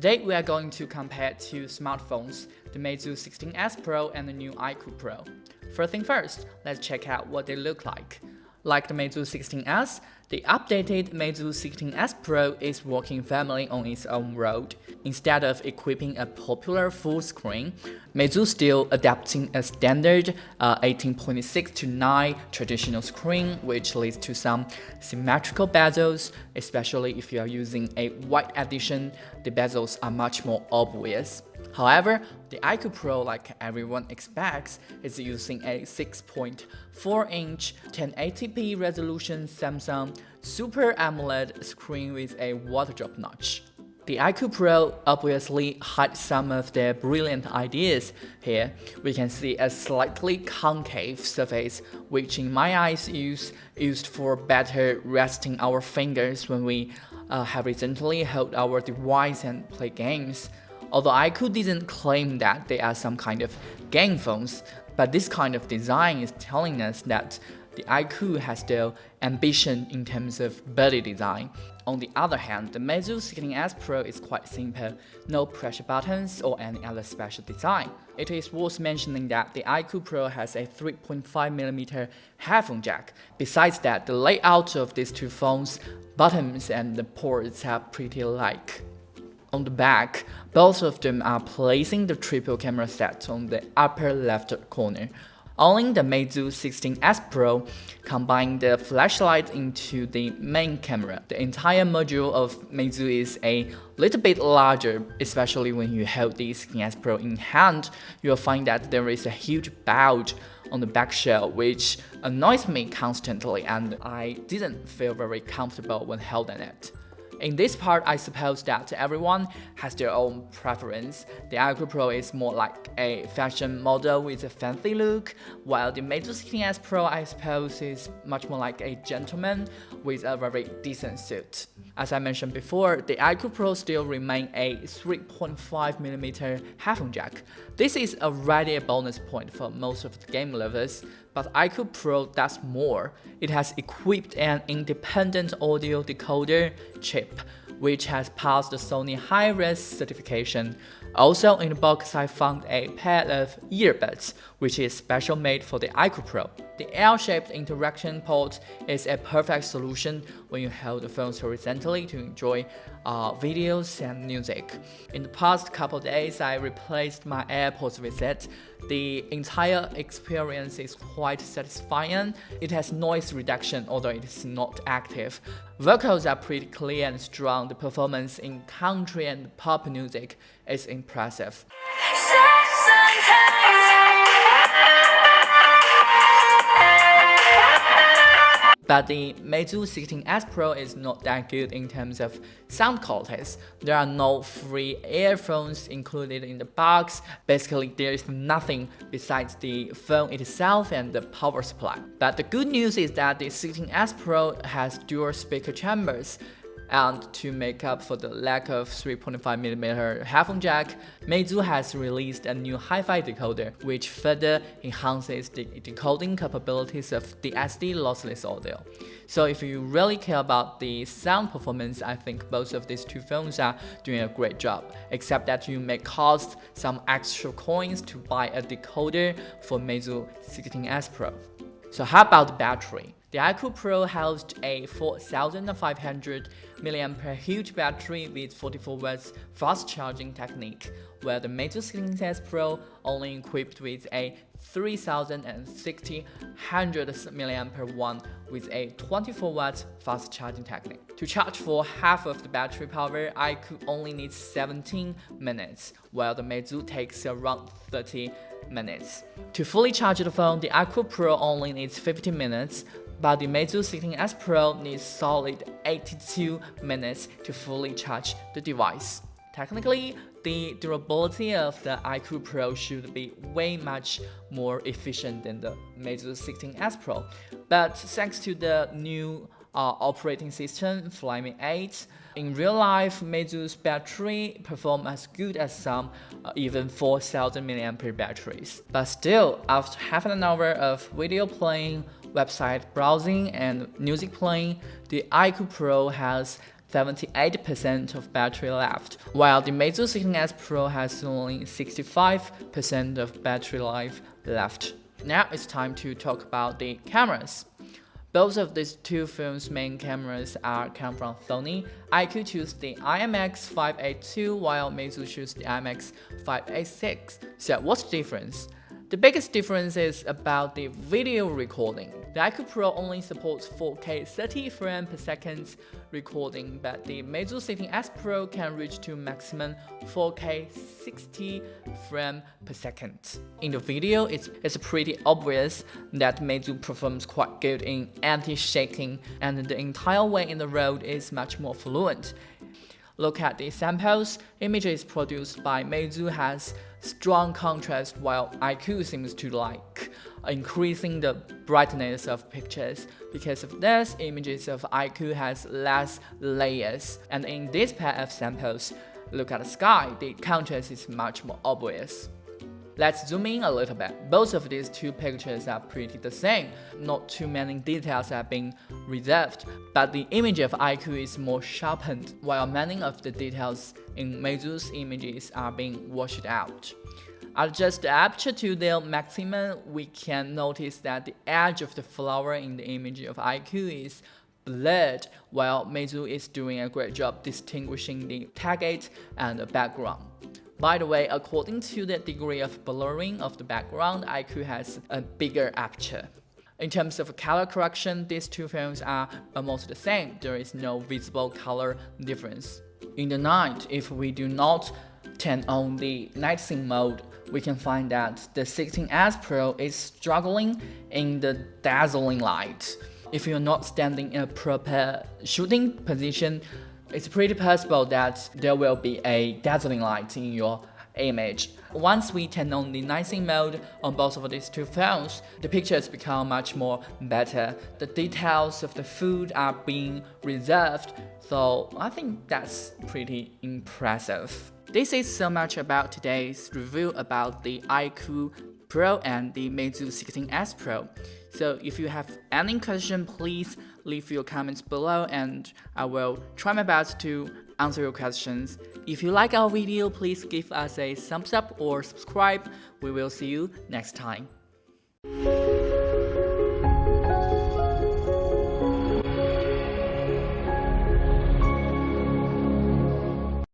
Today we are going to compare two smartphones, the Meizu 16S Pro and the new iQOO Pro. First thing first, let's check out what they look like. Like the Meizu 16S, the updated Meizu 16S Pro is working firmly on its own road. Instead of equipping a popular full screen, Meizu still adapting a standard 18.6:9 traditional screen, which leads to some symmetrical bezels, especially if you are using a white edition, the bezels are much more obvious. However, the iQOO Pro, like everyone expects, is using a 6.4-inch 1080p resolution Samsung Super AMOLED screen with a water drop notch. The iQOO Pro obviously hides some of their brilliant ideas here. We can see a slightly concave surface, which in my eyes is used for better resting our fingers when we have recently held our device and play games. Although iQOO didn't claim that they are some kind of game phones, but this kind of design is telling us that the iQOO has still ambition in terms of body design. On the other hand, the Meizu 16S Pro is quite simple, no pressure buttons or any other special design. It is worth mentioning that the iQOO Pro has a 3.5mm headphone jack. Besides that, the layout of these two phones, buttons and the ports are pretty alike. On the back, both of them are placing the triple camera set on the upper left corner. Only the Meizu 16S Pro combines the flashlight into the main camera. The entire module of Meizu is a little bit larger, especially when you hold the 16S Pro in hand. You'll find that there is a huge bulge on the back shell, which annoys me constantly, and I didn't feel very comfortable when holding it. In this part, I suppose that everyone has their own preference. The iQOO Pro is more like a fashion model with a fancy look, while the Meizu 16S Pro, I suppose, is much more like a gentleman with a very decent suit. As I mentioned before, the iQOO Pro still remains a 3.5mm headphone jack. This is already a bonus point for most of the game lovers, but iQOO Pro does more. It has equipped an independent audio decoder chip, which has passed the Sony high-res certification. Also in the box, I found a pair of earbuds, which is special made for the iQOO Pro. The L-shaped interaction port is a perfect solution when you hold the phone horizontally to enjoy videos and music. In the past couple days, I replaced my AirPods with it. The entire experience is quite satisfying. It has noise reduction, although it is not active. Vocals are pretty clear and strong. The performance in country and pop music is impressive. But the Meizu 16S Pro is not that good in terms of sound qualities. There are no free earphones included in the box. Basically, there is nothing besides the phone itself and the power supply. But the good news is that the 16S Pro has dual speaker chambers. And to make up for the lack of 3.5mm headphone jack, Meizu has released a new hi-fi decoder, which further enhances the decoding capabilities of the SD lossless audio. So if you really care about the sound performance, I think both of these two phones are doing a great job, except that you may cost some extra coins to buy a decoder for Meizu 16S Pro. So how about the battery? The iQOO Pro housed a 4500 mAh huge battery with 44 watts fast charging technique, while the Meizu 16S Pro only equipped with a 3060 mAh one with a 24 watts fast charging technique. To charge for half of the battery power, iQOO only needs 17 minutes, while the Meizu takes around 30 minutes. To fully charge the phone, the iQOO Pro only needs 50 minutes, but the Meizu 16S Pro needs solid 82 minutes to fully charge the device. Technically, the durability of the iQOO Pro should be way much more efficient than the Meizu 16S Pro, but thanks to the new operating system, Flyme 8, in real life, Meizu's battery perform as good as some even 4000 mAh batteries. But still, after half an hour of video playing, website browsing, and music playing, the iQOO Pro has 78% of battery left, while the Meizu 16S Pro has only 65% of battery life left. Now it's time to talk about the cameras. Both of these two phones' main cameras come from Sony. iQOO chose the IMX582 while Meizu chose the IMX586. So what's the difference? The biggest difference is about the video recording. The iQOO Pro only supports 4K 30 frames per second recording, but the Meizu 16S Pro can reach to maximum 4K 60 frames per second. In the video, it's pretty obvious that Meizu performs quite good in anti-shaking, and the entire way in the road is much more fluent. Look at the samples. Images produced by Meizu has strong contrast, while iQOO seems to like increasing the brightness of pictures. Because of this, images of iQOO has less layers. And in this pair of samples, look at the sky, the contrast is much more obvious. Let's zoom in a little bit. Both of these two pictures are pretty the same. Not too many details have been reserved, but the image of iQOO is more sharpened, while many of the details in Meizu's images are being washed out. Adjust the aperture to their maximum, we can notice that the edge of the flower in the image of iQOO is blurred, while Meizu is doing a great job distinguishing the target and the background. By the way, according to the degree of blurring of the background, iQOO has a bigger aperture. In terms of color correction, these two phones are almost the same. There is no visible color difference. In the night, if we do not turn on the night scene mode, we can find that the 16S Pro is struggling in the dazzling light. If you're not standing in a proper shooting position, it's pretty possible that there will be a dazzling light in your image. Once we turn on the night scene mode on both of these two phones, the pictures become much more better. The details of the food are being reserved, so I think that's pretty impressive. This is so much about today's review about the iQOO Pro and the Meizu 16S Pro. So if you have any question, please leave your comments below and I will try my best to answer your questions. If you like our video, please give us a thumbs up or subscribe. We will see you next time.